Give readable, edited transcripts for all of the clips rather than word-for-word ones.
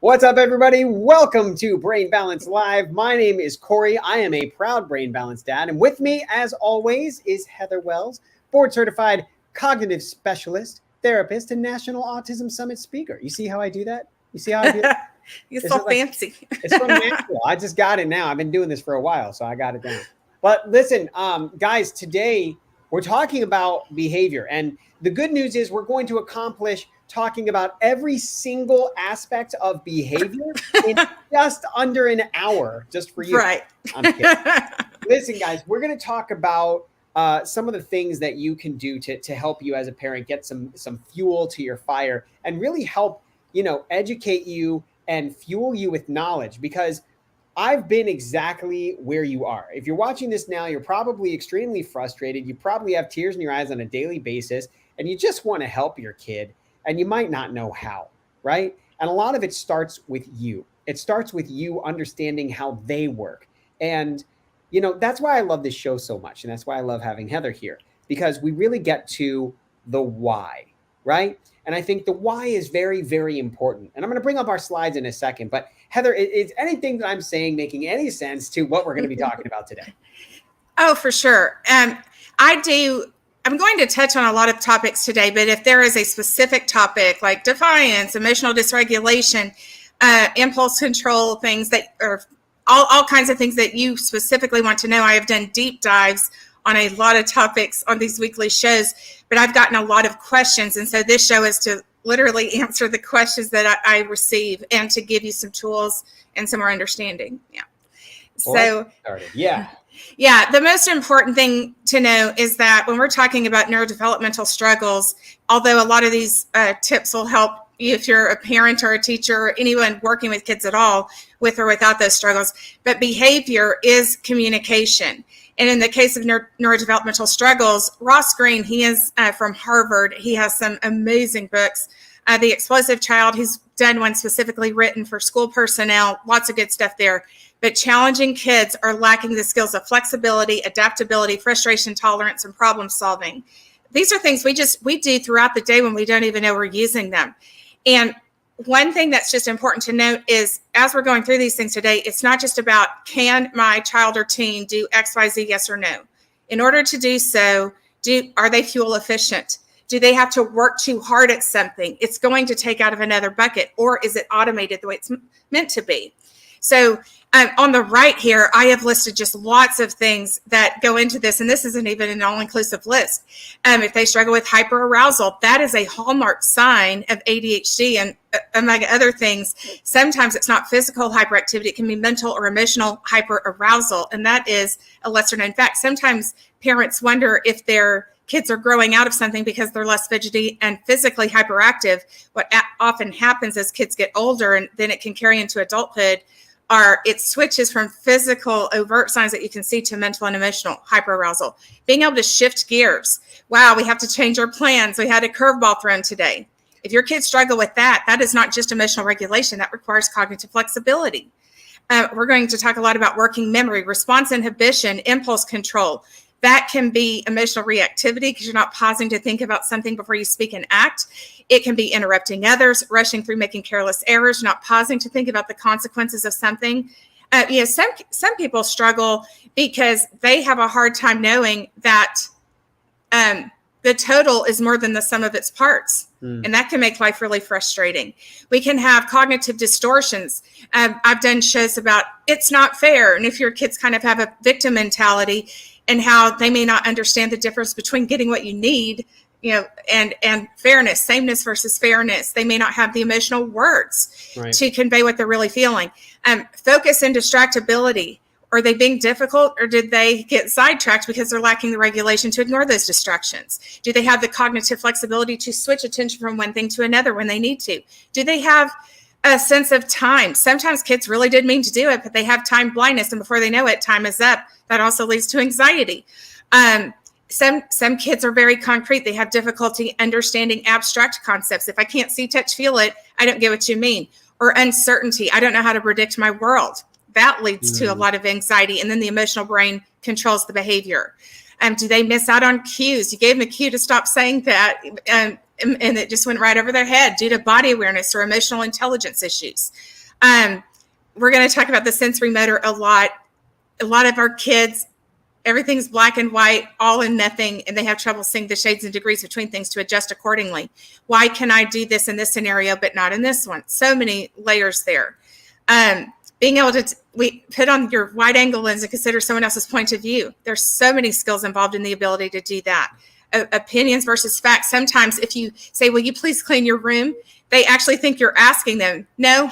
What's up, everybody? Welcome to Brain Balance Live. My name is Corey. I am a proud Brain Balance dad. And with me, as always, is Heather Wells, board-certified cognitive specialist, therapist, and National Autism Summit speaker. You see how I do that? You see how I do that? You're so fancy. It's from natural. I just got it now. I've been doing this for a while, so I got it down. But listen, guys, today we're talking about behavior. And the good news is we're going to accomplish talking about every single aspect of behavior in just under an hour, just for you. Right. I'm kidding. Listen, guys, we're going to talk about some of the things that you can do to help you as a parent get some fuel to your fire and really help, educate you and fuel you with knowledge, because I've been exactly where you are. If you're watching this now, you're probably extremely frustrated. You probably have tears in your eyes on a daily basis, and you just want to help your kid. And you might not know how, right? And a lot of it starts with you. It starts with you understanding how they work. And, that's why I love this show so much. And that's why I love having Heather here, because we really get to the why, right? And I think the why is very, very important. And I'm going to bring up our slides in a second. But Heather, is anything that I'm saying making any sense to what we're going to be talking about today? Oh, for sure. I'm going to touch on a lot of topics today, but if there is a specific topic like defiance, emotional dysregulation, impulse control, things that are all kinds of things that you specifically want to know, I have done deep dives on a lot of topics on these weekly shows, but I've gotten a lot of questions. And so this show is to literally answer the questions that I receive and to give you some tools and some more understanding. Yeah. Yeah, the most important thing to know is that when we're talking about neurodevelopmental struggles, although a lot of these tips will help you if you're a parent or a teacher or anyone working with kids at all, with or without those struggles, but behavior is communication. And in the case of neurodevelopmental struggles, Ross Green, he is from Harvard. He has some amazing books. The Explosive Child, he's done one specifically written for school personnel, lots of good stuff there. But challenging kids are lacking the skills of flexibility, adaptability, frustration tolerance, and problem solving. These are things we do throughout the day when we don't even know we're using them. And one thing that's just important to note is, as we're going through these things today, it's not just about, can my child or teen do X, Y, Z, yes or no? In order to do so, are they fuel efficient? Do they have to work too hard at something? It's going to take out of another bucket, or is it automated the way it's meant to be? So on the right here, I have listed just lots of things that go into this, and this isn't even an all-inclusive list. If they struggle with hyperarousal, that is a hallmark sign of ADHD, and among other things, sometimes it's not physical hyperactivity, it can be mental or emotional hyperarousal, and that is a lesser-known fact. Sometimes parents wonder if their kids are growing out of something because they're less fidgety and physically hyperactive. What often happens as kids get older, and then it can carry into adulthood, it switches from physical overt signs that you can see to mental and emotional hyperarousal. Being able to shift gears. Wow, we have to change our plans. We had a curveball thrown today. If your kids struggle with that, that is not just emotional regulation. That requires cognitive flexibility. We're going to talk a lot about working memory, response inhibition, impulse control. That can be emotional reactivity because you're not pausing to think about something before you speak and act. It can be interrupting others, rushing through, making careless errors, not pausing to think about the consequences of something. Some people struggle because they have a hard time knowing that the total is more than the sum of its parts. And that can make life really frustrating. We can have cognitive distortions. I've done shows about it's not fair. And if your kids kind of have a victim mentality, and how they may not understand the difference between getting what you need, and fairness, sameness versus fairness. They may not have the emotional words to convey what they're really feeling. Focus and distractibility. Are they being difficult, or did they get sidetracked because they're lacking the regulation to ignore those distractions? Do they have the cognitive flexibility to switch attention from one thing to another when they need to? Do they have a sense of time? Sometimes kids really did mean to do it, but they have time blindness, and before they know it, time is up. That also leads to anxiety. Some kids are very concrete. They have difficulty understanding abstract concepts. If I can't see, touch, feel it, I don't get what you mean. Or uncertainty. I don't know how to predict my world. That leads to a lot of anxiety. And then the emotional brain controls the behavior. Do they miss out on cues? You gave them a cue to stop saying that, and it just went right over their head due to body awareness or emotional intelligence issues. We're going to talk about the sensory motor a lot. A lot of our kids, everything's black and white, all and nothing, and they have trouble seeing the shades and degrees between things to adjust accordingly. Why can I do this in this scenario but not in this one? So many layers there. Being able to put on your wide angle lens and consider someone else's point of view. There's so many skills involved in the ability to do that. Opinions versus facts. Sometimes if you say, will you please clean your room? They actually think you're asking them, no.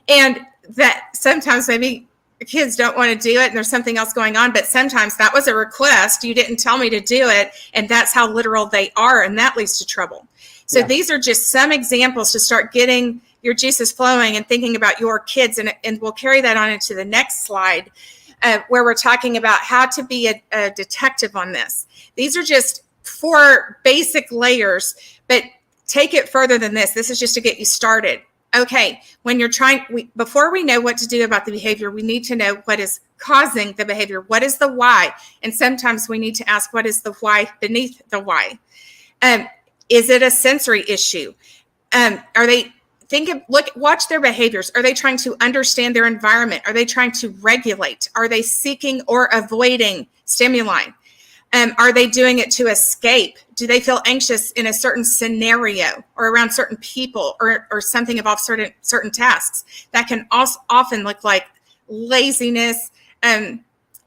And that sometimes maybe kids don't want to do it and there's something else going on, but sometimes that was a request. You didn't tell me to do it. And that's how literal they are. And that leads to trouble. So these are just some examples to start getting your juices flowing and thinking about your kids. And we'll carry that on into the next slide where we're talking about how to be a detective on this. These are just 4 basic layers, but take it further than this. This is just to get you started. Okay, when you're before we know what to do about the behavior, we need to know what is causing the behavior. What is the why? And sometimes we need to ask, what is the why beneath the why? Is it a sensory issue? Watch their behaviors. Are they trying to understand their environment? Are they trying to regulate? Are they seeking or avoiding stimuli? Are they doing it to escape? Do they feel anxious in a certain scenario or around certain people or something involves certain tasks? That can also often look like laziness,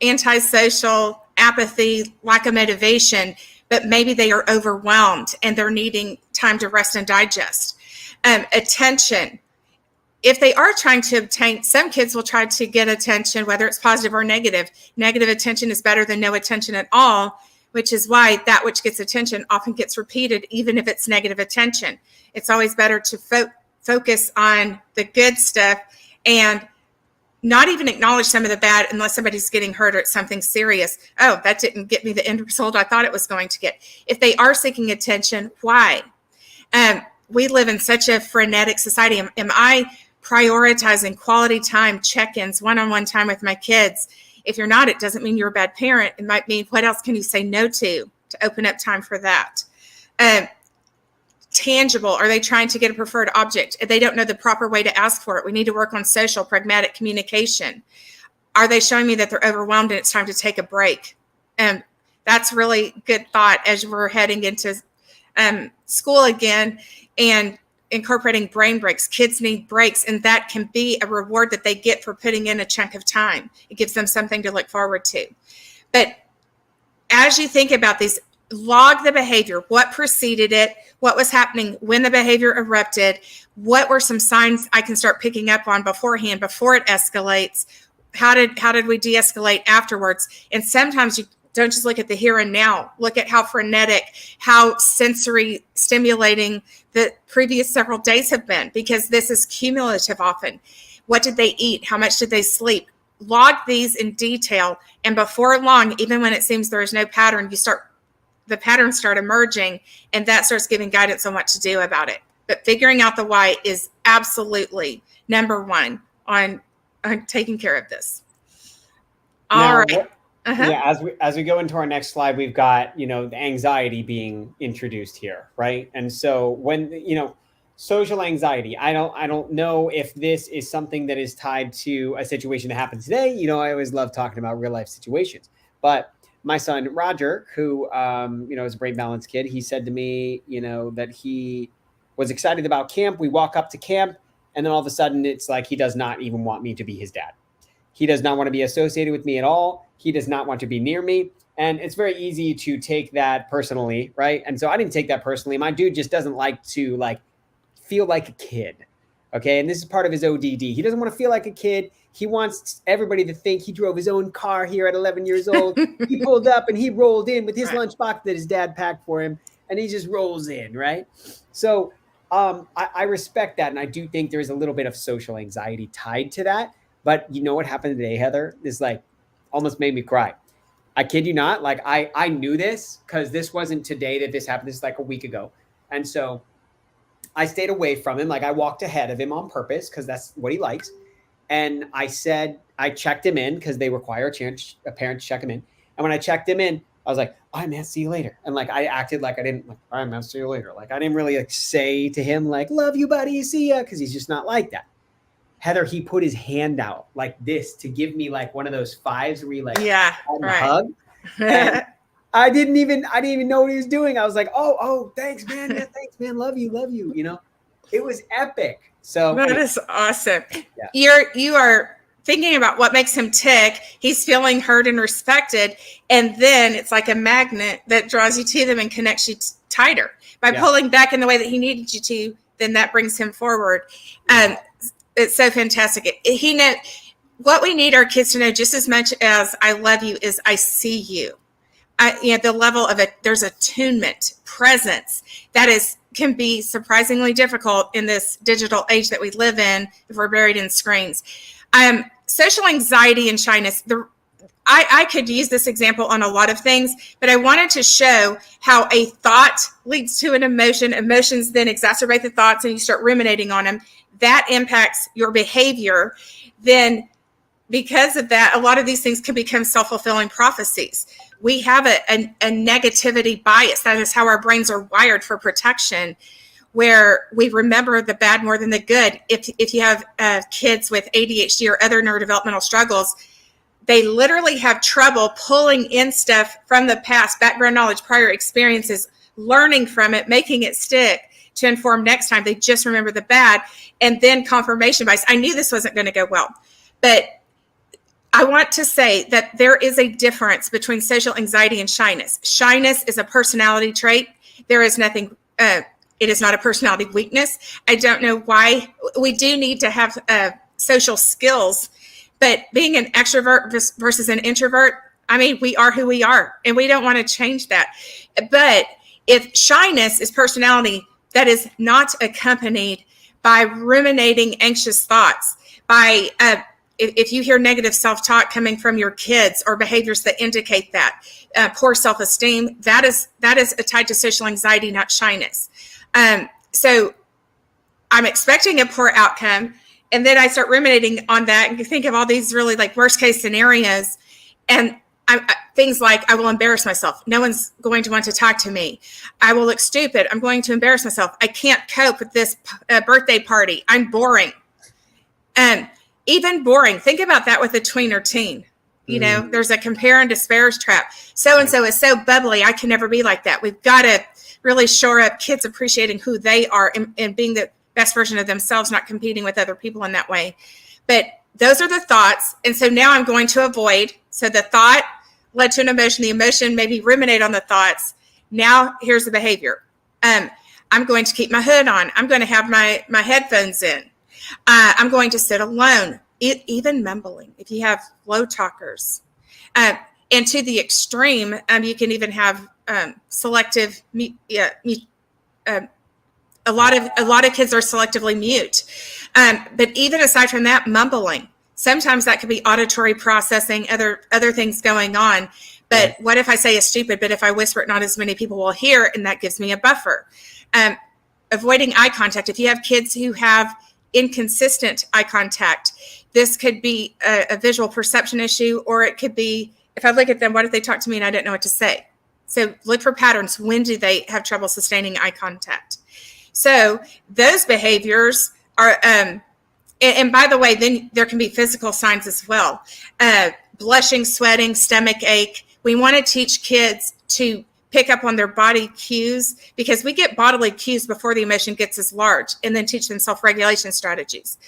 antisocial, apathy, lack of motivation, but maybe they are overwhelmed and they're needing time to rest and digest. Attention. If they are trying to obtain, some kids will try to get attention, whether it's positive or negative. Negative attention is better than no attention at all, which is why that which gets attention often gets repeated, even if it's negative attention. It's always better to focus on the good stuff and not even acknowledge some of the bad unless somebody's getting hurt or it's something serious. Oh, that didn't get me the end result I thought it was going to get. If they are seeking attention, why? We live in such a frenetic society. Am I prioritizing quality time, check-ins, one-on-one time with my kids? If you're not, it doesn't mean you're a bad parent. It might mean what else can you say no to open up time for that? Tangible. Are they trying to get a preferred object? If they don't know the proper way to ask for it, we need to work on social, pragmatic communication. Are they showing me that they're overwhelmed and it's time to take a break? That's really good thought as we're heading into school again and incorporating brain breaks. Kids need breaks, and that can be a reward that they get for putting in a chunk of time. It gives them something to look forward to. But as you think about these, log the behavior. What preceded it? What was happening when the behavior erupted? What were some signs I can start picking up on beforehand before it escalates? How did we de-escalate afterwards? And sometimes you don't just look at the here and now. Look at how frenetic, how sensory stimulating the previous several days have been, because this is cumulative often. What did they eat? How much did they sleep? Log these in detail. And before long, even when it seems there is no pattern, the patterns start emerging, and that starts giving guidance on what to do about it. But figuring out the why is absolutely number one on taking care of this. All right. Yeah, as we go into our next slide, we've got, the anxiety being introduced here, right? And so when, social anxiety, I don't know if this is something that is tied to a situation that happened today. I always love talking about real life situations, but my son, Roger, who, is a brain balance kid, he said to me, that he was excited about camp. We walk up to camp, and then all of a sudden it's like he does not even want me to be his dad. He does not want to be associated with me at all. He does not want to be near me. And it's very easy to take that personally, right? And so I didn't take that personally. My dude just doesn't like to feel like a kid. Okay. And this is part of his ODD. He doesn't want to feel like a kid. He wants everybody to think he drove his own car here at 11 years old. He pulled up and he rolled in with his lunchbox that his dad packed for him. And he just rolls in, right? So I respect that. And I do think there is a little bit of social anxiety tied to that. But you know what happened today, Heather? This almost made me cry. I kid you not. I knew this because this wasn't today that this happened. This is a week ago. And so I stayed away from him. I walked ahead of him on purpose because that's what he likes. And I checked him in because they require a parent to check him in. And when I checked him in, I was like, all right, man, see you later. And I acted like I didn't, all right, man, see you later. I didn't really say to him, love you, buddy, see ya. Because he's just not like that. Heather, he put his hand out like this to give me like one of those fives where you like hug. And I didn't even know what he was doing. I was like, oh, thanks, man. Yeah, thanks, man. Love you. You know, it was epic. So that is awesome. Yeah. You are thinking about what makes him tick. He's feeling heard and respected. And then it's like a magnet that draws you to them and connects you tighter. By pulling back in the way that he needed you to, then that brings him forward. It's so fantastic. He know what we need our kids to know just as much as I love you is I see you. The level of there's attunement, presence that can be surprisingly difficult in this digital age that we live in if we're buried in screens. Social anxiety and shyness. I could use this example on a lot of things, but I wanted to show how a thought leads to an emotion. Emotions then exacerbate the thoughts and you start ruminating on them. That impacts your behavior. Then because of that, a lot of these things can become self-fulfilling prophecies. We have a negativity bias. That is how our brains are wired for protection, where we remember the bad more than the good. If you have kids with ADHD or other neurodevelopmental struggles, they literally have trouble pulling in stuff from the past, background knowledge, prior experiences, learning from it, making it stick to inform next time. They just remember the bad. And then confirmation bias. I knew this wasn't going to go well, but I want to say that there is a difference between social anxiety and shyness. Shyness is a personality trait. There is nothing, it is not a personality weakness. I don't know why. We do need to have social skills, but being an extrovert versus an introvert, I mean, we are who we are, and we don't want to change that. But if shyness is personality that is not accompanied by ruminating anxious thoughts, by if you hear negative self-talk coming from your kids or behaviors that indicate that, poor self-esteem, that is tied to social anxiety, not shyness. So I'm expecting a poor outcome. And then I start ruminating on that and think of all these really like worst case scenarios. And things like, I will embarrass myself. No one's going to want to talk to me. I will look stupid. I'm going to embarrass myself. I can't cope with this birthday party. I'm boring. Even boring. Think about that with a tween or teen. You know, there's a compare and despair trap. So-and-so is so bubbly. I can never be like that. We've got to really shore up kids appreciating who they are and being the best version of themselves, not competing with other people in that way. But those are the thoughts. And so now I'm going to avoid. So the thought led to an emotion. The emotion maybe ruminate on the thoughts. Now here's the behavior. I'm going to keep my hood on. I'm going to have my headphones in. I'm going to sit alone, even mumbling. If you have low talkers, and to the extreme, you can even have selective. A lot of kids are selectively mute. But even aside from that, mumbling. Sometimes that could be auditory processing, other things going on. But what if I say is stupid, but if I whisper it, not as many people will hear, and that gives me a buffer. Avoiding eye contact. If you have kids who have inconsistent eye contact, this could be a visual perception issue, or it could be, if I look at them, what if they talk to me and I don't know what to say? So look for patterns. When do they have trouble sustaining eye contact? So those behaviors are, and by the way, then there can be physical signs as well. Blushing, sweating, stomach ache. We want to teach kids to pick up on their body cues, because we get bodily cues before the emotion gets as large, and then teach them self-regulation strategies.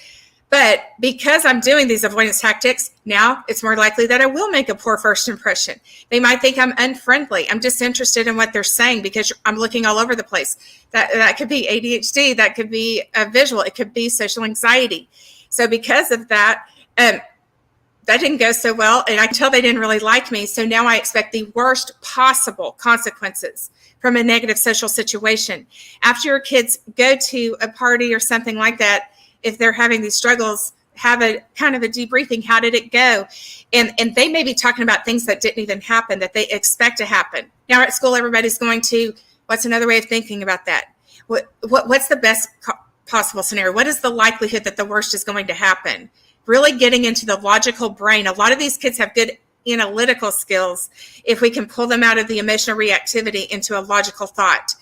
But because I'm doing these avoidance tactics, now it's more likely that I will make a poor first impression. They might think I'm unfriendly. I'm disinterested in what they're saying because I'm looking all over the place. That could be ADHD. That could be a visual. It could be social anxiety. So because of that, that didn't go so well, and I can tell they didn't really like me. So now I expect the worst possible consequences from a negative social situation. After your kids go to a party or something like that, if they're having these struggles, have a kind of a debriefing. How did it go? And they may be talking about things that didn't even happen, that they expect to happen. Now at school, everybody's going to, what's another way of thinking about that? What's the best possible scenario? What is the likelihood that the worst is going to happen? Really getting into the logical brain. A lot of these kids have good analytical skills if we can pull them out of the emotional reactivity into a logical thought.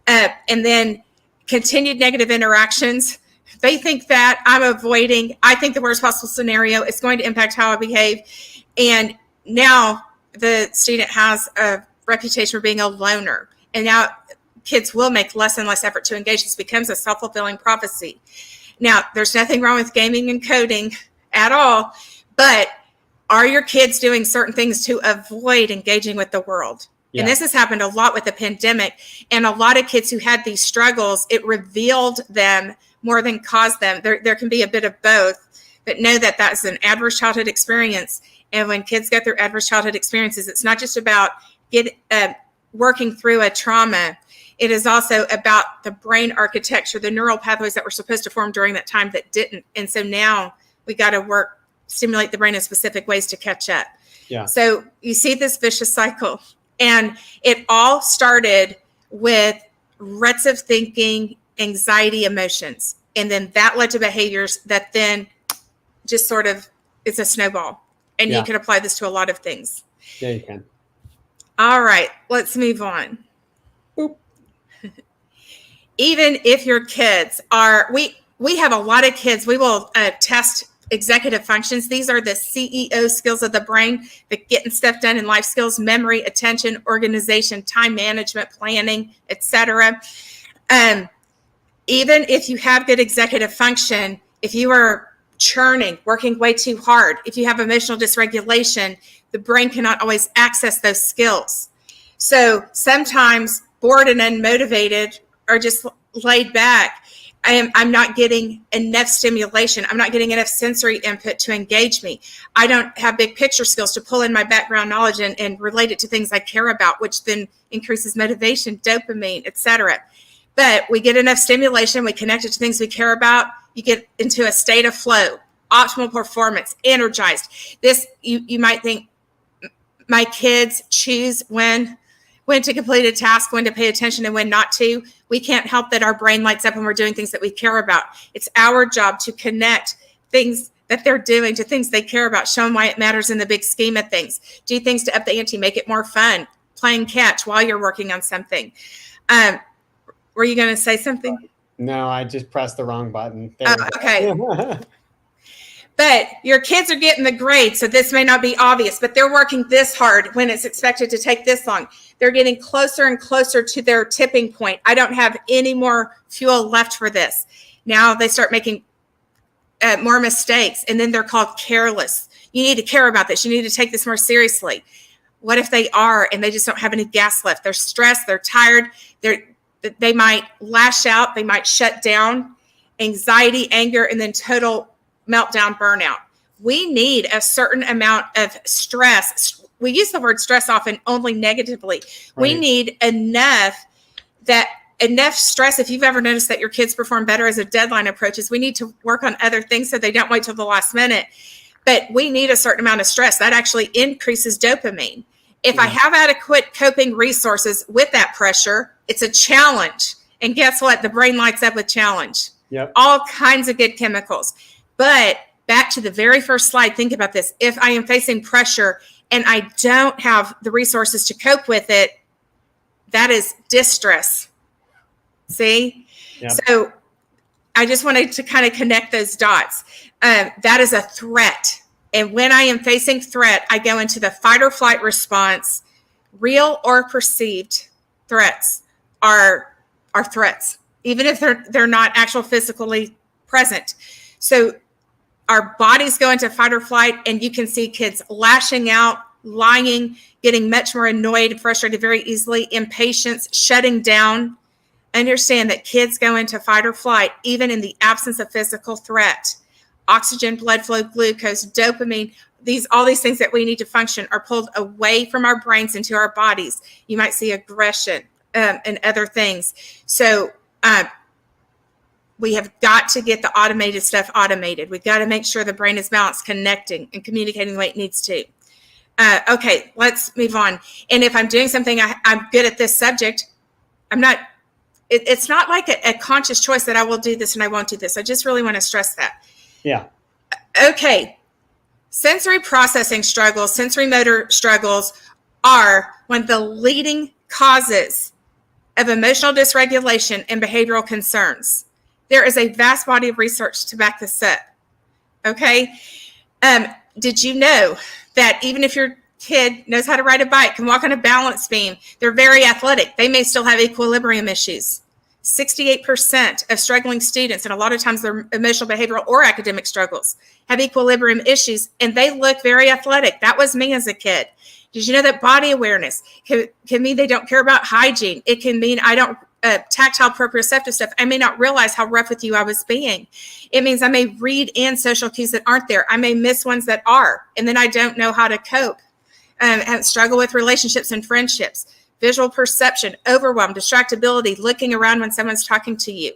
And then continued negative interactions. They think that I'm avoiding. I think the worst possible scenario is going to impact how I behave. And now the student has a reputation for being a loner. And now kids will make less and less effort to engage. This becomes a self-fulfilling prophecy. Now, there's nothing wrong with gaming and coding at all, but are your kids doing certain things to avoid engaging with the world? Yeah. And this has happened a lot with the pandemic. And a lot of kids who had these struggles, it revealed them more than caused them. There can be a bit of both, but know that that's an adverse childhood experience. And when kids go through adverse childhood experiences, it's not just about working through a trauma. It is also about the brain architecture, the neural pathways that were supposed to form during that time that didn't. And so now we got to stimulate the brain in specific ways to catch up. Yeah. So you see this vicious cycle. And it all started with ruts of thinking, anxiety, emotions. And then that led to behaviors that then just sort of, it's a snowball. And you can apply this to a lot of things. Yeah, you can. All right, let's move on. Boop. Even if your kids are, we have a lot of kids, we will test executive functions. These are the CEO skills of the brain, the getting stuff done in life skills, memory, attention, organization, time management, planning, etc. Even if you have good executive function, if you are churning, working way too hard, if you have emotional dysregulation, the brain cannot always access those skills. So sometimes bored and unmotivated or just laid back, I'm not getting enough stimulation. I'm not getting enough sensory input to engage me. I don't have big picture skills to pull in my background knowledge and relate it to things I care about, which then increases motivation, dopamine, etc. But we get enough stimulation, we connect it to things we care about, you get into a state of flow, optimal performance, energized. This, you might think, my kids choose when to complete a task, when to pay attention and when not to. We can't help that our brain lights up when we're doing things that we care about. It's our job to connect things that they're doing to things they care about, show them why it matters in the big scheme of things. Do things to up the ante, make it more fun, playing catch while you're working on something. Were you going to say something? No, I just pressed the wrong button. Oh, okay. But your kids are getting the grade, so this may not be obvious, but they're working this hard when it's expected to take this long. They're getting closer and closer to their tipping point. I don't have any more fuel left for this. Now they start making more mistakes, and then they're called careless. You need to care about this. You need to take this more seriously. What if they are, and they just don't have any gas left? They're stressed. They're tired. They might lash out. They might shut down. Anxiety, anger, and then total meltdown, burnout. We need a certain amount of stress. We use the word stress often only negatively. Right. We need enough stress. If you've ever noticed that your kids perform better as a deadline approaches, we need to work on other things so they don't wait till the last minute. But we need a certain amount of stress that actually increases dopamine. If I have adequate coping resources with that pressure, it's a challenge. And guess what? The brain lights up with challenge. Yep. All kinds of good chemicals. But back to the very first slide, think about this. If I am facing pressure and I don't have the resources to cope with it, that is distress. See? Yep. So I just wanted to kind of connect those dots. That is a threat. And when I am facing threat, I go into the fight or flight response. Real or perceived threats are threats, even if they're not actual physically present. So our bodies go into fight or flight, and you can see kids lashing out, lying, getting much more annoyed and frustrated very easily, impatience, shutting down. Understand that kids go into fight or flight even in the absence of physical threat. Oxygen, blood flow, glucose, dopamine, all these things that we need to function are pulled away from our brains into our bodies. You might see aggression and other things. So we have got to get the automated stuff automated. We've got to make sure the brain is balanced, connecting and communicating the way it needs to. Okay, let's move on. And if I'm doing something, I'm good at this subject, it's not like a conscious choice that I will do this and I won't do this. I just really want to stress that. Yeah. Okay. Sensory processing struggles, sensory motor struggles are one of the leading causes of emotional dysregulation and behavioral concerns. There is a vast body of research to back this up. Okay. Did you know that even if your kid knows how to ride a bike, can walk on a balance beam, they're very athletic, they may still have equilibrium issues? 68% of struggling students, and a lot of times their emotional, behavioral, or academic struggles, have equilibrium issues, and they look very athletic. That was me as a kid. Did you know that body awareness can mean they don't care about hygiene? It can mean I don't tactile proprioceptive stuff. I may not realize how rough with you I was being. It means I may read in social cues that aren't there. I may miss ones that are, and then I don't know how to cope. And struggle with relationships and friendships. Visual perception, overwhelm, distractibility, looking around when someone's talking to you.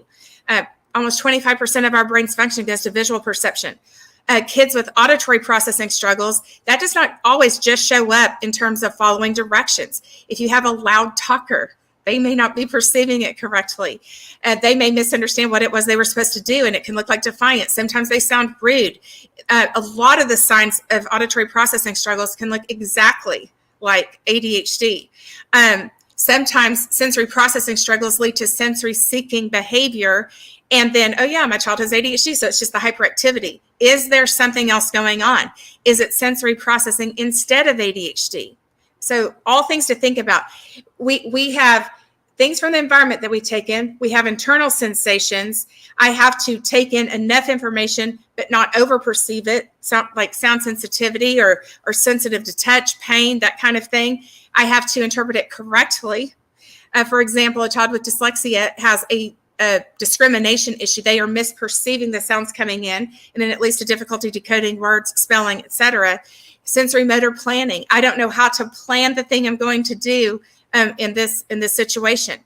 Almost 25% of our brain's function goes to visual perception. Kids with auditory processing struggles, that does not always just show up in terms of following directions. If you have a loud talker, they may not be perceiving it correctly. They may misunderstand what it was they were supposed to do, and it can look like defiance. Sometimes they sound rude. A lot of the signs of auditory processing struggles can look exactly like ADHD. Sometimes sensory processing struggles lead to sensory seeking behavior. And then, oh yeah, my child has ADHD, so it's just the hyperactivity. Is there something else going on? Is it sensory processing instead of ADHD? So all things to think about. We have things from the environment that we take in. We have internal sensations. I have to take in enough information, but not over-perceive it, like sound sensitivity or sensitive to touch, pain, that kind of thing. I have to interpret it correctly. For example, a child with dyslexia has a discrimination issue. They are misperceiving the sounds coming in, and then it leads to difficulty decoding words, spelling, etc. Sensory motor planning. I don't know how to plan the thing I'm going to do in this situation.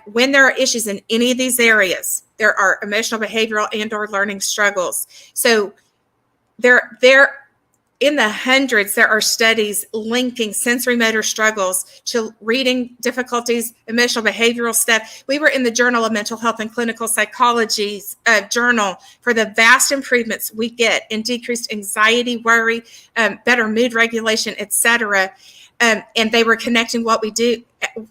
When there are issues in any of these areas, there are emotional, behavioral, and/or learning struggles. So there in the hundreds, there are studies linking sensory motor struggles to reading difficulties, emotional, behavioral stuff. We were in the Journal of Mental Health and Clinical Psychology's journal for the vast improvements we get in decreased anxiety, worry, better mood regulation, etc. And they were connecting what we do,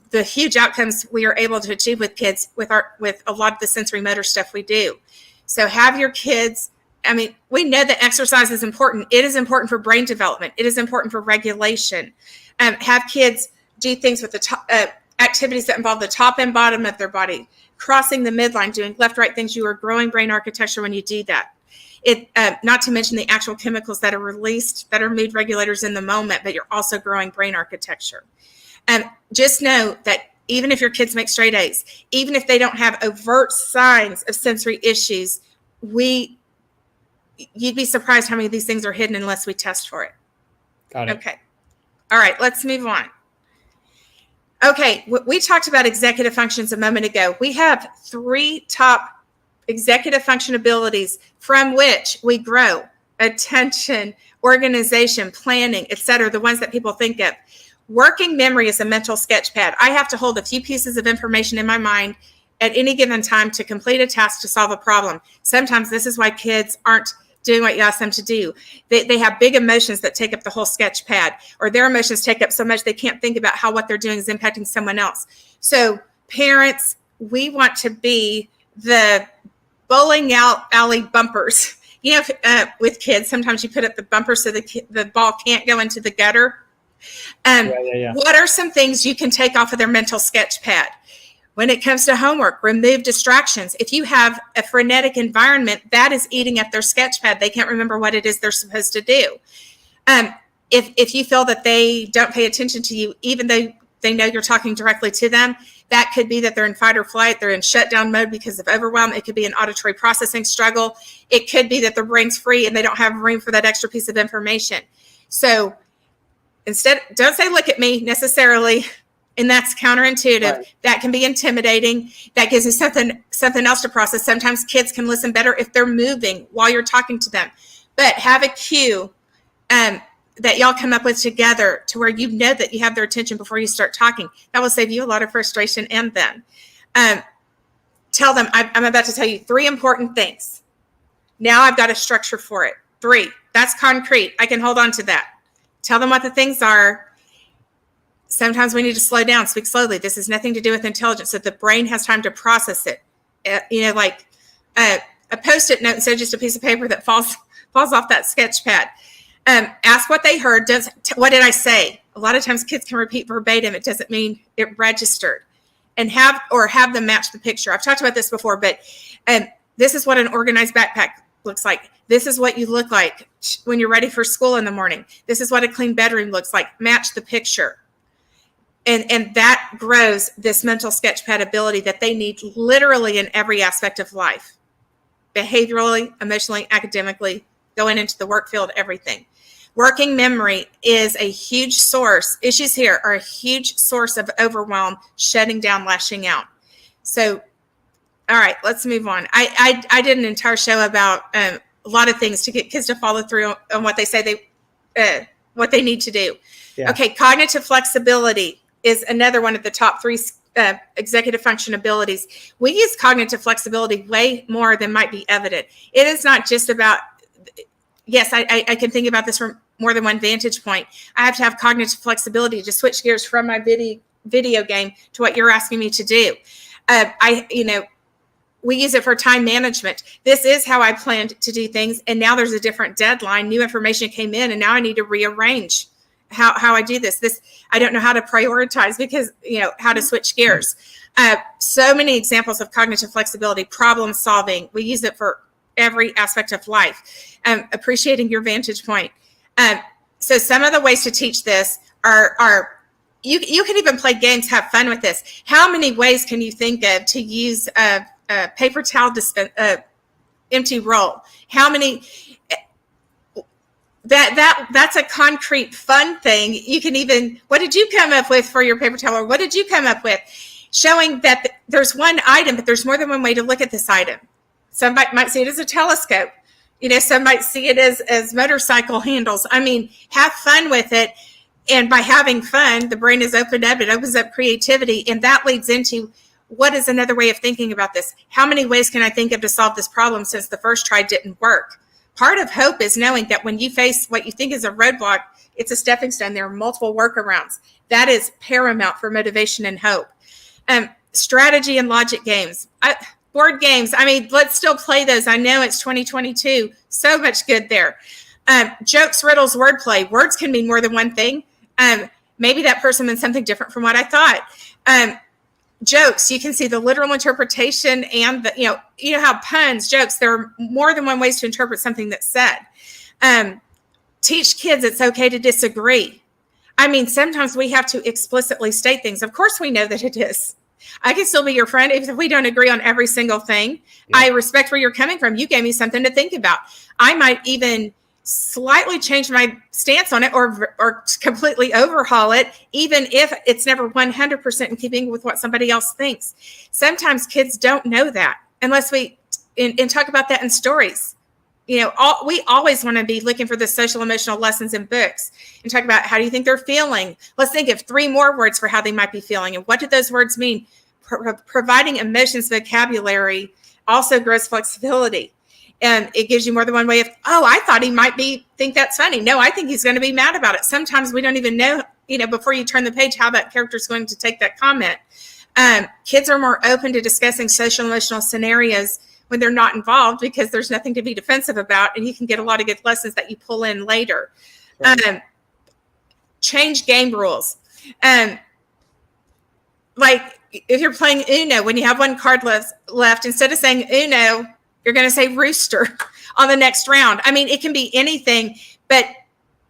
the huge outcomes we are able to achieve with kids with a lot of the sensory motor stuff we do. So have your kids. I mean, we know that exercise is important. It is important for brain development. It is important for regulation. Have kids do things with the activities that involve the top and bottom of their body, crossing the midline, doing left-right things. You are growing brain architecture when you do that. Not to mention the actual chemicals that are released that are mood regulators in the moment, but you're also growing brain architecture. Just know that even if your kids make straight A's, even if they don't have overt signs of sensory issues, you'd be surprised how many of these things are hidden unless we test for it. Got it. Okay. All right, let's move on. Okay, we talked about executive functions a moment ago. We have 3 top executive function abilities from which we grow: attention, organization, planning, etc., the ones that people think of. Working memory is a mental sketch pad. I have to hold a few pieces of information in my mind at any given time to complete a task, to solve a problem. Sometimes this is why kids aren't doing what you ask them to do. They have big emotions that take up the whole sketch pad, or their emotions take up so much they can't think about how what they're doing is impacting someone else. So parents, we want to be the bowling alley bumpers. You know, with kids, sometimes you put up the bumper so the ball can't go into the gutter. What are some things you can take off of their mental sketch pad? When it comes to homework, remove distractions. If you have a frenetic environment, that is eating up their sketch pad. They can't remember what it is they're supposed to do. If you feel that they don't pay attention to you, even though they know you're talking directly to them, that could be that they're in fight or flight. They're in shutdown mode because of overwhelm. It could be an auditory processing struggle. It could be that their brain's free and they don't have room for that extra piece of information. So instead, don't say, look at me necessarily. And that's counterintuitive. Right. That can be intimidating. That gives you something else to process. Sometimes kids can listen better if they're moving while you're talking to them. But have a cue that y'all come up with together to where you know that you have their attention before you start talking. That will save you a lot of frustration and them. Tell them, I'm about to tell you 3 important things. Now I've got a structure for it. 3. That's concrete. I can hold on to that. Tell them what the things are. Sometimes we need to slow down, speak slowly. This has nothing to do with intelligence, so the brain has time to process it. Like a Post-it note instead of just a piece of paper that falls off that sketch pad. Ask what they heard. What did I say? A lot of times kids can repeat verbatim. It doesn't mean it registered. And have them match the picture. I've talked about this before, but this is what an organized backpack looks like. This is what you look like when you're ready for school in the morning. This is what a clean bedroom looks like. Match the picture. And that grows this mental sketchpad ability that they need literally in every aspect of life. Behaviorally, emotionally, academically, going into the work field, everything. Working memory is a huge source. Issues here are a huge source of overwhelm, shutting down, lashing out. So, all right, let's move on. I did an entire show about a lot of things to get kids to follow through on what they say what they need to do. Yeah. Okay, cognitive flexibility is another one of the top 3 executive function abilities. We use cognitive flexibility way more than might be evident. It is not just about, yes, I can think about this from more than one vantage point. I have to have cognitive flexibility to switch gears from my video game to what you're asking me to do. We use it for time management. This is how I planned to do things. And now there's a different deadline. New information came in and now I need to rearrange how I do this. I don't know how to prioritize because, how to switch gears. So many examples of cognitive flexibility, problem solving. We use it for every aspect of life. Appreciating your vantage point. So some of the ways to teach this are you can even play games, have fun with this. How many ways can you think of to use a paper towel empty roll? How many? That's a concrete fun thing. You can even, what did you come up with for your paper towel? Or what did you come up with? Showing that there's one item, but there's more than one way to look at this item. Somebody might see it as a telescope. Some might see it as motorcycle handles. Have fun with it. And by having fun, the brain is opened up. It opens up creativity. And that leads into, what is another way of thinking about this? How many ways can I think of to solve this problem since the first try didn't work? Part of hope is knowing that when you face what you think is a roadblock, it's a stepping stone. There are multiple workarounds. That is paramount for motivation and hope. Strategy and logic games. Board games. Let's still play those. I know it's 2022. So much good there. Jokes, riddles, wordplay. Words can mean more than one thing. Maybe that person meant something different from what I thought. Jokes, you can see the literal interpretation and the, how puns, jokes, there are more than one ways to interpret something that's said. Teach kids it's okay to disagree. Sometimes we have to explicitly state things. Of course we know that it is. I can still be your friend if we don't agree on every single thing. Yeah. I respect where you're coming from. You gave me something to think about. I might even slightly change my stance on it or completely overhaul it, even if it's never 100% in keeping with what somebody else thinks. Sometimes kids don't know that unless we talk about that in stories. We always want to be looking for the social emotional lessons in books and talk about, how do you think they're feeling? Let's think of 3 more words for how they might be feeling. And what do those words mean? Providing emotions vocabulary also grows flexibility. And it gives you more than one way of, I thought he might think that's funny. No, I think he's going to be mad about it. Sometimes we don't even know, before you turn the page, how that character is going to take that comment. Kids are more open to discussing social emotional scenarios when they're not involved because there's nothing to be defensive about, and you can get a lot of good lessons that you pull in later. Right. Change game rules. Like if you're playing Uno, when you have one card left, instead of saying Uno, you're going to say rooster on the next round. It can be anything, but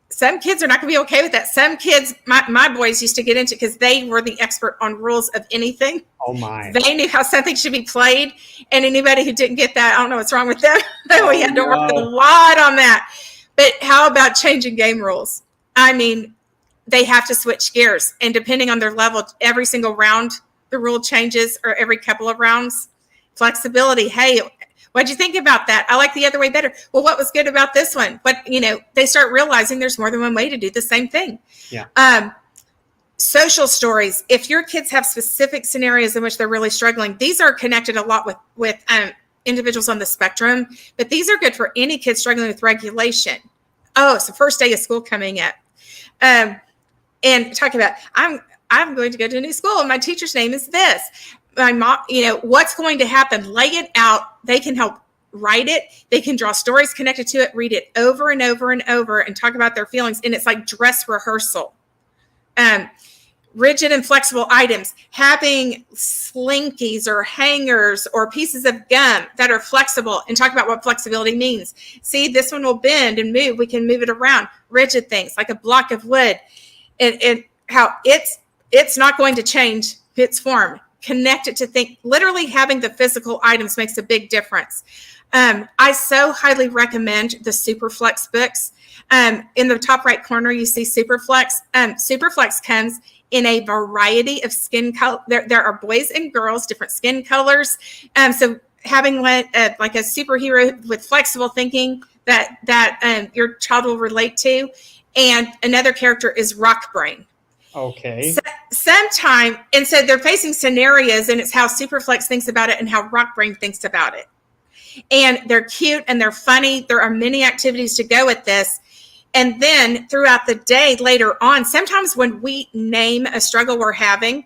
some kids are not going to be okay with that. Some kids, my boys used to get into, because they were the expert on rules of anything. Oh my! They knew how something should be played, and anybody who didn't get that, I don't know what's wrong with them. We had to work a lot on that. But how about changing game rules? They have to switch gears, and depending on their level, every single round the rule changes, or every couple of rounds. Flexibility. Hey, what'd you think about that? I like the other way better. Well, what was good about this one? But, they start realizing there's more than one way to do the same thing. Yeah. Social stories. If your kids have specific scenarios in which they're really struggling, these are connected a lot with individuals on the spectrum, but these are good for any kid struggling with regulation. Oh, it's the first day of school coming up. And talk about, I'm going to go to a new school and my teacher's name is this. my mom, what's going to happen, lay it out. They can help write it. They can draw stories connected to it, read it over and over and over, and talk about their feelings. And it's like dress rehearsal. Rigid and flexible items, having slinkies or hangers or pieces of gum that are flexible, and talk about what flexibility means. See, this one will bend and move. We can move it around. Rigid things like a block of wood, and how it's not going to change its form. Connect it to think. Literally having the physical items makes a big difference. I so highly recommend the Superflex books. In the top right corner, you see Superflex. Superflex comes in a variety of skin color. There are boys and girls, different skin colors. So having like a superhero with flexible thinking that your child will relate to. And another character is Rock Brain. Okay. Sometime, and so they're facing scenarios, and it's how Superflex thinks about it and how Rock Brain thinks about it. And they're cute and they're funny. There are many activities to go with this. And then throughout the day later on, sometimes when we name a struggle we're having,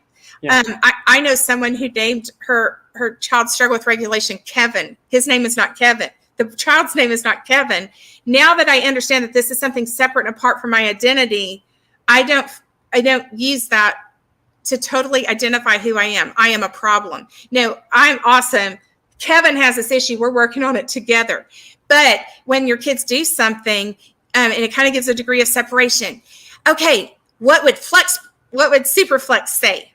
I know someone who named her child's struggle with regulation Kevin. His name is not Kevin. The child's name is not Kevin. Now that I understand that this is something separate and apart from my identity, I don't use that to totally identify who I am. I am a problem. No, I'm awesome. Kevin has this issue. We're working on it together. But when your kids do something, and it kind of gives a degree of separation. Okay, what would Superflex say?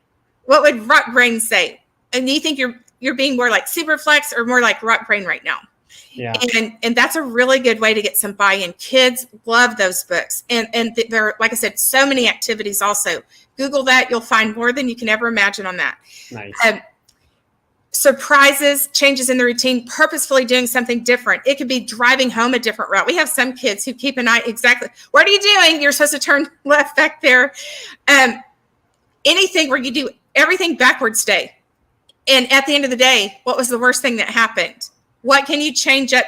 What would Rock Brain say? And do you think you're being more like Superflex or more like Rock Brain right now? Yeah. And that's a really good way to get some buy-in. Kids love those books. And there are, like I said, so many activities also. Google that. You'll find more than you can ever imagine on that. Nice. Surprises, changes in the routine, purposefully doing something different. It could be driving home a different route. We have some kids who keep an eye exactly. What are you doing? You're supposed to turn left back there. Anything where you do everything backwards day. And at the end of the day, what was the worst thing that happened? What can you change up?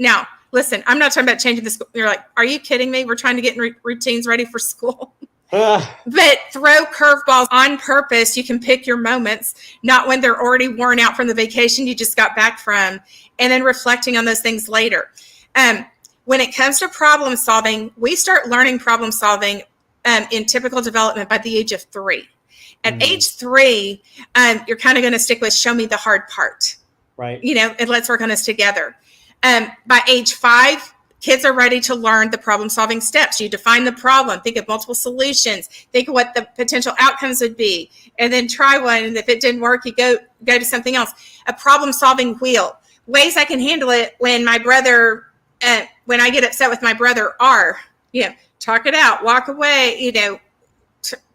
Now, listen, I'm not talking about changing the school. You're like, are you kidding me? We're trying to get routines ready for school. But throw curveballs on purpose. You can pick your moments, not when they're already worn out from the vacation you just got back from, and then reflecting on those things later. When it comes to problem solving, we start learning problem solving in typical development by the age of 3. At age 3, you're kind of going to stick with show me the hard part. Right. And let's work on this together. By age 5, kids are ready to learn the problem solving steps. You define the problem, think of multiple solutions, think of what the potential outcomes would be, and then try one. And if it didn't work, you go to something else. A problem solving wheel. Ways I can handle it when my brother, when I get upset with my brother are, talk it out, walk away,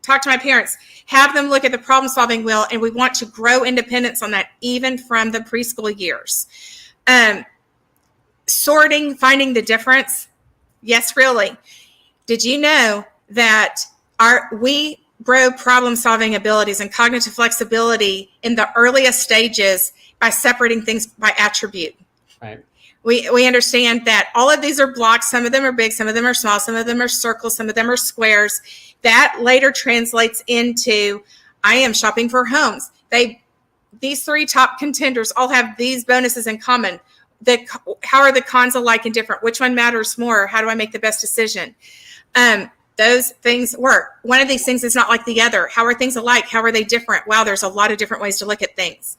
talk to my parents, have them look at the problem solving wheel. And we want to grow independence on that, even from the preschool years. Sorting, finding the difference. Yes, really. Did you know that we grow problem solving abilities and cognitive flexibility in the earliest stages by separating things by attribute? Right. We understand that all of these are blocks. Some of them are big, some of them are small, some of them are circles, some of them are squares. That later translates into, I am shopping for homes. These 3 top contenders all have these bonuses in common. How are the cons alike and different? Which one matters more? How do I make the best decision? Those things work. One of these things is not like the other. How are things alike? How are they different? Wow, there's a lot of different ways to look at things.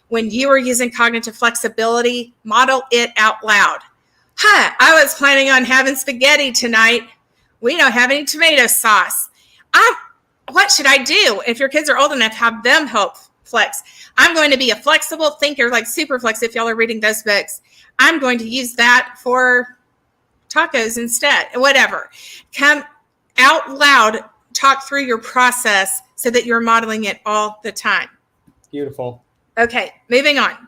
When you are using cognitive flexibility, model it out loud. I was planning on having spaghetti tonight. We don't have any tomato sauce. What should I do? If your kids are old enough, have them help flex. I'm going to be a flexible thinker like Superflex if y'all are reading those books. I'm going to use that for tacos instead, whatever. Come out loud, talk through your process so that you're modeling it all the time. Beautiful. Okay, moving on.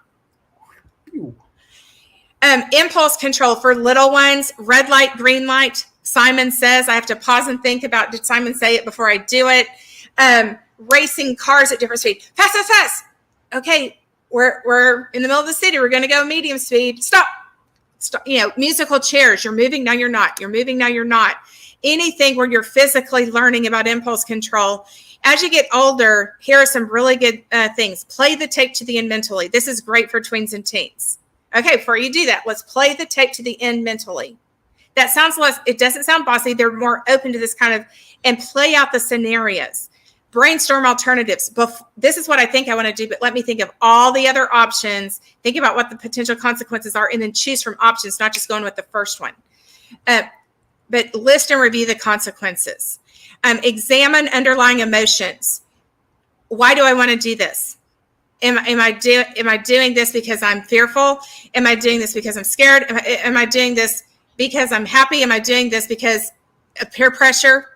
Impulse control for little ones, red light, green light. Simon says, I have to pause and think about, did Simon say it before I do it? Racing cars at different speed. Fast, fast, fast. Okay, we're in the middle of the city. We're going to go medium speed. Stop. Musical chairs. You're moving, now you're not. You're moving, now you're not. Anything where you're physically learning about impulse control. As you get older, here are some really good things. Play the tape to the end mentally. This is great for tweens and teens. Okay, before you do that, let's play the tape to the end mentally. That sounds less, it doesn't sound bossy. They're more open to this kind of, and play out the scenarios. Brainstorm alternatives. This is what I think I want to do, but let me think of all the other options. Think about what the potential consequences are, and then choose from options, not just going with the first one. But list and review the consequences. Examine underlying emotions. Why do I want to do this? Am I doing this because I'm fearful? Am I doing this because I'm scared? Am I doing this because I'm happy? Am I doing this because of peer pressure?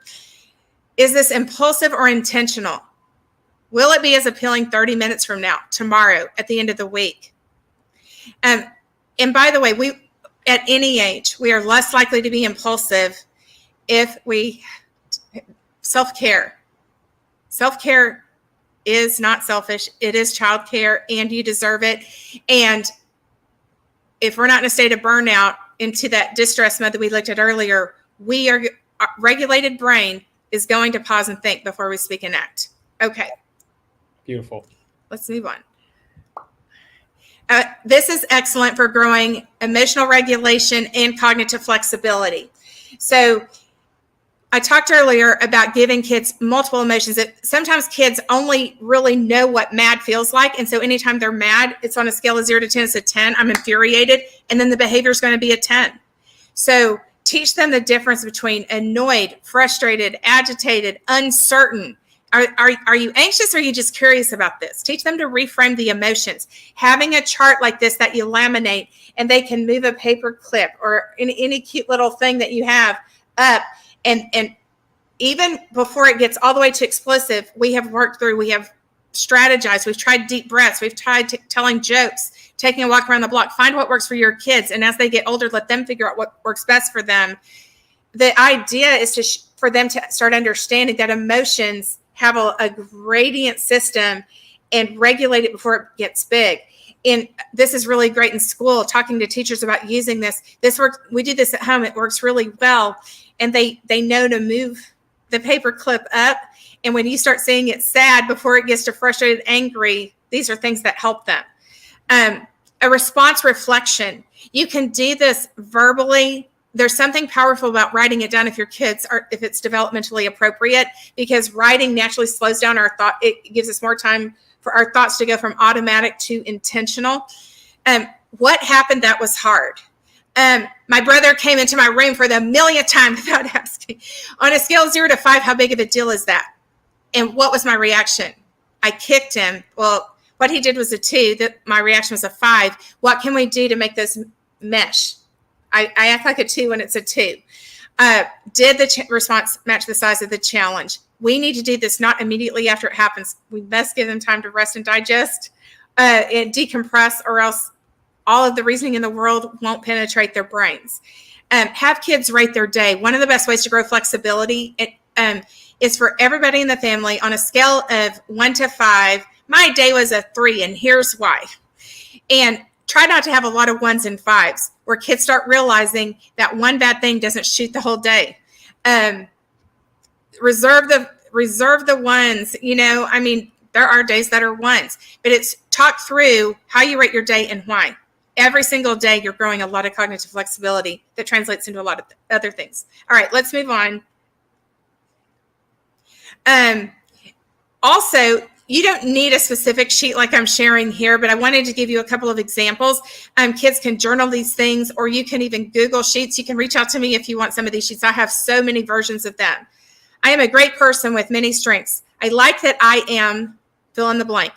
Is this impulsive or intentional? Will it be as appealing 30 minutes from now, tomorrow, at the end of the week? And by the way, at any age, we are less likely to be impulsive if we self-care. Self-care is not selfish. It is childcare, and you deserve it. And if we're not in a state of burnout into that distress mode that we looked at earlier, our regulated brain is going to pause and think before we speak and act. Okay. Beautiful. Let's move on. This is excellent for growing emotional regulation and cognitive flexibility. So I talked earlier about giving kids multiple emotions. That sometimes kids only really know what mad feels like. And so anytime they're mad, it's on a scale of 0 to 10, it's a 10. I'm infuriated. And then the behavior is going to be a 10. So teach them the difference between annoyed, frustrated, agitated, uncertain. Are you anxious, or are you just curious about this? Teach them to reframe the emotions. Having a chart like this that you laminate, and they can move a paper clip or any cute little thing that you have up. And even before it gets all the way to explosive, we have worked through, we have strategized, we've tried deep breaths, we've tried telling jokes, taking a walk around the block. Find what works for your kids. And as they get older, let them figure out what works best for them. The idea is for them to start understanding that emotions have a gradient system and regulate it before it gets big. And this is really great in school, talking to teachers about using this. This works. We do this at home. It works really well. And they know to move the paper clip up. And when you start seeing it sad before it gets to frustrated, angry, these are things that help them. A response reflection. You can do this verbally. There's something powerful about writing it down if if it's developmentally appropriate, because writing naturally slows down our thought. It gives us more time for our thoughts to go from automatic to intentional. What happened that was hard? My brother came into my room for the millionth time without asking. On a scale of 0 to 5, how big of a deal is that? And what was my reaction? I kicked him. Well, what he did was a 2. My reaction was a 5. What can we do to make this mesh? I act like a 2 when it's a 2. Did the response match the size of the challenge? We need to do this not immediately after it happens. We best give them time to rest and digest and decompress, or else all of the reasoning in the world won't penetrate their brains. Have kids rate their day. One of the best ways to grow flexibility is for everybody in the family on a scale of 1 to 5. My day was a 3, and here's why. And try not to have a lot of 1s and 5s, where kids start realizing that one bad thing doesn't shoot the whole day. Reserve the 1s. There are days that are 1s, but it's talk through how you rate your day and why. Every single day, you're growing a lot of cognitive flexibility that translates into a lot of other things. All right, let's move on. Also, you don't need a specific sheet like I'm sharing here, but I wanted to give you a couple of examples. Kids can journal these things, or you can even Google sheets. You can reach out to me if you want some of these sheets. I have so many versions of them. I am a great person with many strengths. I like that I am, fill in the blank.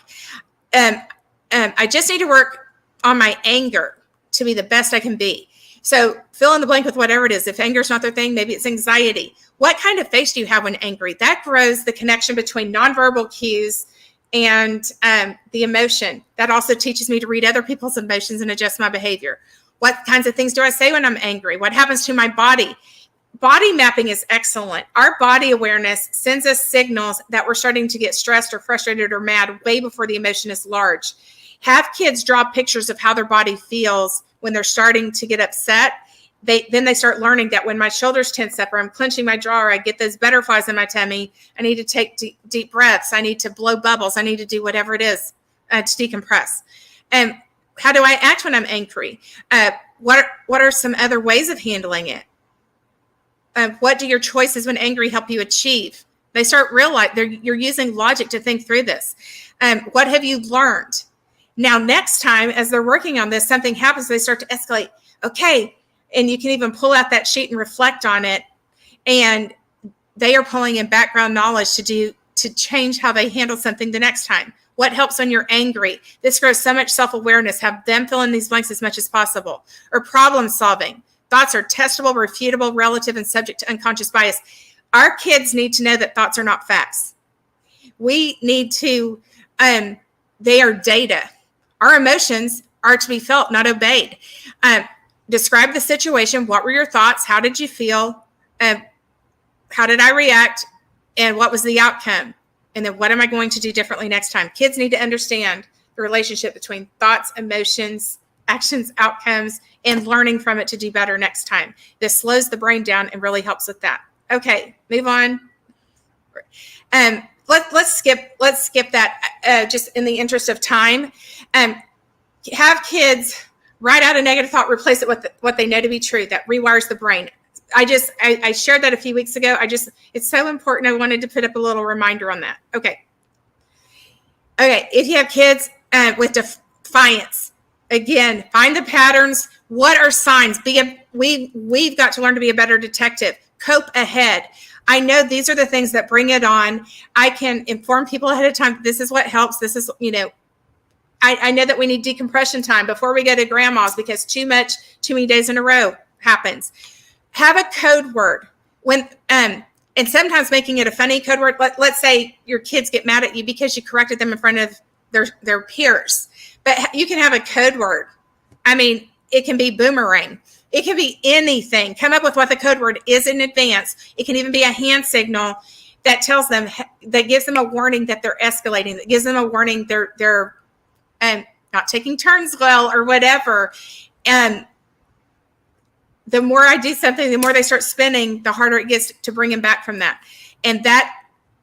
I just need to work on my anger to be the best I can be. So fill in the blank with whatever it is. If anger is not their thing, maybe it's anxiety. What kind of face do you have when angry? That grows the connection between nonverbal cues and the emotion. That also teaches me to read other people's emotions and adjust my behavior. What kinds of things do I say when I'm angry? What happens to my body? Body mapping is excellent. Our body awareness sends us signals that we're starting to get stressed or frustrated or mad way before the emotion is large. Have kids draw pictures of how their body feels when they're starting to get upset, they start learning that when my shoulders tense up or I'm clenching my jaw or I get those butterflies in my tummy, I need to take deep breaths. I need to blow bubbles. I need to do whatever it is to decompress. And how do I act when I'm angry? What are some other ways of handling it? What do your choices when angry help you achieve? They start realizing you're using logic to think through this. What have you learned? Now, next time, as they're working on this, something happens, they start to escalate. Okay. And you can even pull out that sheet and reflect on it. And they are pulling in background knowledge to change how they handle something the next time. What helps when you're angry? This grows so much self-awareness. Have them fill in these blanks as much as possible. Or problem solving. Thoughts are testable, refutable, relative, and subject to unconscious bias. Our kids need to know that thoughts are not facts. We need to, they are data. Our emotions are to be felt, not obeyed. Describe the situation. What were your thoughts? How did you feel? How did I react? And what was the outcome? And then what am I going to do differently next time? Kids need to understand the relationship between thoughts, emotions, actions, outcomes, and learning from it to do better next time. This slows the brain down and really helps with that. Okay, move on. Let's skip that just in the interest of time. Have kids write out a negative thought, replace it with what they know to be true. That rewires the brain. I shared that a few weeks ago. It's so important. I wanted to put up a little reminder on that. Okay. If you have kids with defiance, again, find the patterns. What are signs? We've got to learn to be a better detective. Cope ahead. I know these are the things that bring it on. I can inform people ahead of time. This is what helps. This is, I know that we need decompression time before we go to grandma's because too many days in a row happens. Have a code word and sometimes making it a funny code word. Let's say your kids get mad at you because you corrected them in front of their peers, but you can have a code word. I mean, it can be boomerang. It can be anything. Come up with what the code word is in advance. It can even be a hand signal that tells them, that gives them a warning that they're escalating, that gives them a warning they're not taking turns well or whatever. And the more I do something, the more they start spinning, the harder it gets to bring them back from that. And that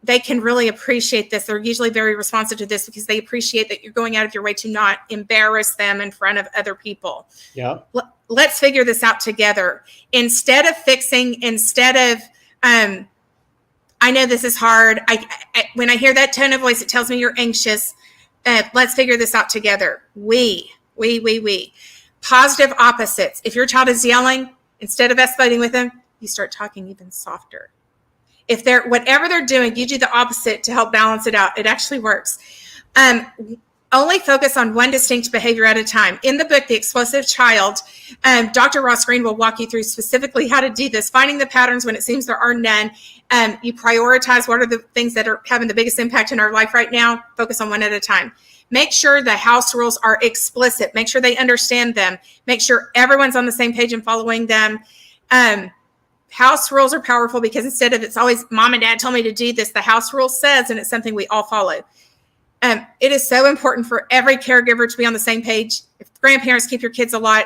they can really appreciate this. They're usually very responsive to this because they appreciate that you're going out of your way to not embarrass them in front of other people. Yeah. Let's figure this out together. Instead of I know this is hard. When I hear that tone of voice, it tells me you're anxious. Let's figure this out together. We. Positive opposites. If your child is yelling, instead of escalating with them, you start talking even softer. If whatever they're doing, you do the opposite to help balance it out. It actually works. Only focus on one distinct behavior at a time. In the book, The Explosive Child, Dr. Ross Green will walk you through specifically how to do this, finding the patterns when it seems there are none. You prioritize what are the things that are having the biggest impact in our life right now. Focus on one at a time. Make sure the house rules are explicit. Make sure they understand them. Make sure everyone's on the same page and following them. House rules are powerful because instead of it's always mom and dad told me to do this, the house rule says, and it's something we all follow. It is so important for every caregiver to be on the same page. If grandparents keep your kids a lot,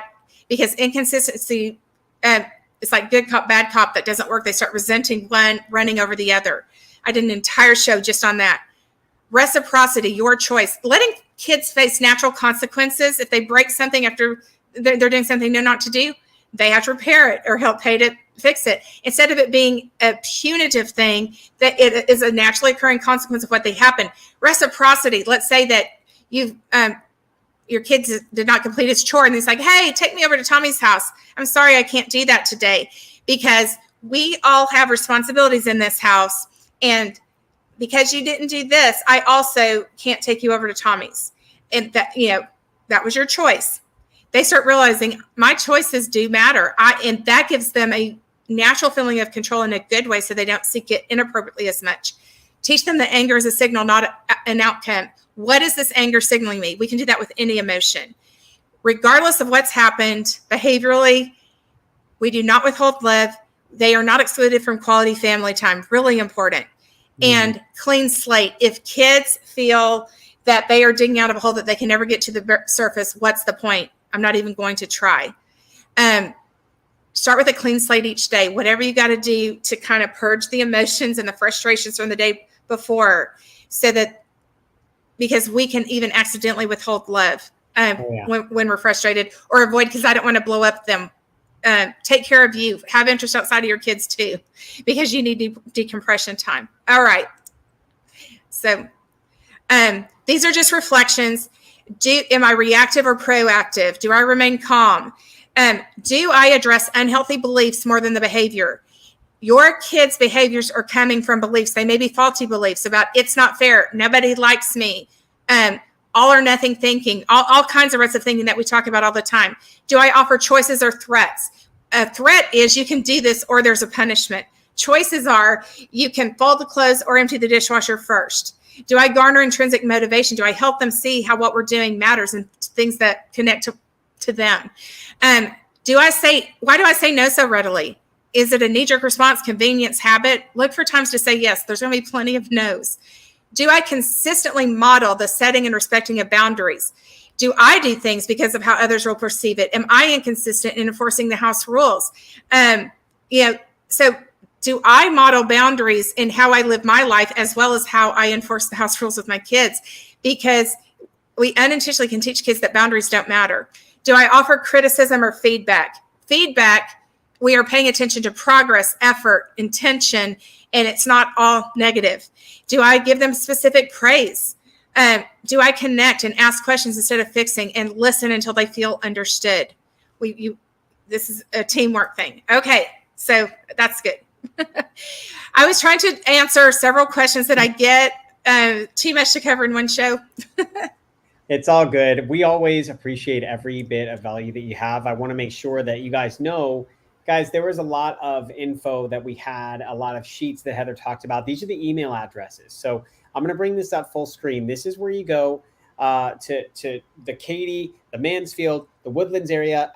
because inconsistency, it's like good cop, bad cop that doesn't work. They start resenting one, running over the other. I did an entire show just on that. Reciprocity, your choice. Letting kids face natural consequences. If they break something after they're doing something they're not to do, they have to repair it or help pay to fix it. Instead of it being a punitive thing, that it is a naturally occurring consequence of what they happen. Reciprocity. Let's say that your kid did not complete his chore and he's like, hey, take me over to Tommy's house. I'm sorry, I can't do that today because we all have responsibilities in this house. And because you didn't do this, I also can't take you over to Tommy's. And that was your choice. They start realizing my choices do matter. And that gives them a natural feeling of control in a good way so they don't seek it inappropriately as much. Teach them that anger is a signal, not an outcome. What is this anger signaling me? We can do that with any emotion. Regardless of what's happened behaviorally, we do not withhold love. They are not excluded from quality family time. Really important. And clean slate. If kids feel that they are digging out of a hole that they can never get to the surface, what's the point? I'm not even going to try. start with a clean slate each day. Whatever you got to do to kind of purge the emotions and the frustrations from the day before, so that, because we can even accidentally withhold love when we're frustrated, or avoid, because I don't want to blow up them. Take care of you. Have interest outside of your kids too, because you need decompression time. All right. So these are just reflections. Am I reactive or proactive? Do I remain calm? Do I address unhealthy beliefs more than the behavior? Your kids' behaviors are coming from beliefs. They may be faulty beliefs about it's not fair, nobody likes me, all or nothing thinking, all kinds of ways of thinking that we talk about all the time. Do I offer choices or threats? A threat is you can do this or there's a punishment. Choices are you can fold the clothes or empty the dishwasher first. Do I garner intrinsic motivation? Do I help them see how what we're doing matters and things that connect to them? Why do I say no so readily? Is it a knee-jerk response, convenience, habit? Look for times to say yes. There's going to be plenty of no's. Do I consistently model the setting and respecting of boundaries? Do I do things because of how others will perceive it? Am I inconsistent in enforcing the house rules? So do I model boundaries in how I live my life as well as how I enforce the house rules with my kids? Because we unintentionally can teach kids that boundaries don't matter. Do I offer criticism or feedback? Feedback, we are paying attention to progress, effort, intention, and it's not all negative. Do I give them specific praise? Do I connect and ask questions instead of fixing, and listen until they feel understood? This is a teamwork thing. Okay, so that's good. I was trying to answer several questions that I get. Too much to cover in one show. It's all good. We always appreciate every bit of value that you have. I want to make sure that you guys know, guys, there was a lot of info that we had, a lot of sheets that Heather talked about. These are the email addresses. So I'm going to bring this up full screen. This is where you go to the Katy, the Mansfield, the Woodlands area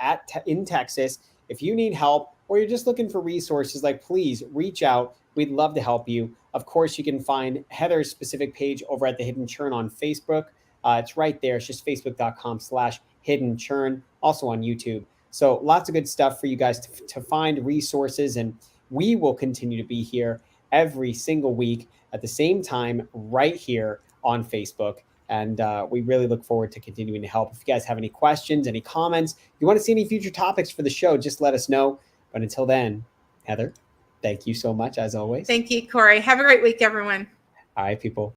in Texas. If you need help or you're just looking for resources, please reach out. We'd love to help you. Of course, you can find Heather's specific page over at the Hidden Churn on Facebook. It's right there. It's just facebook.com/hidden churn, also on YouTube. So lots of good stuff for you guys to find resources. And we will continue to be here every single week at the same time right here on Facebook. And we really look forward to continuing to help. If you guys have any questions, any comments, you want to see any future topics for the show, just let us know. But until then, Heather, thank you so much as always. Thank you, Corey. Have a great week, everyone. All right, people.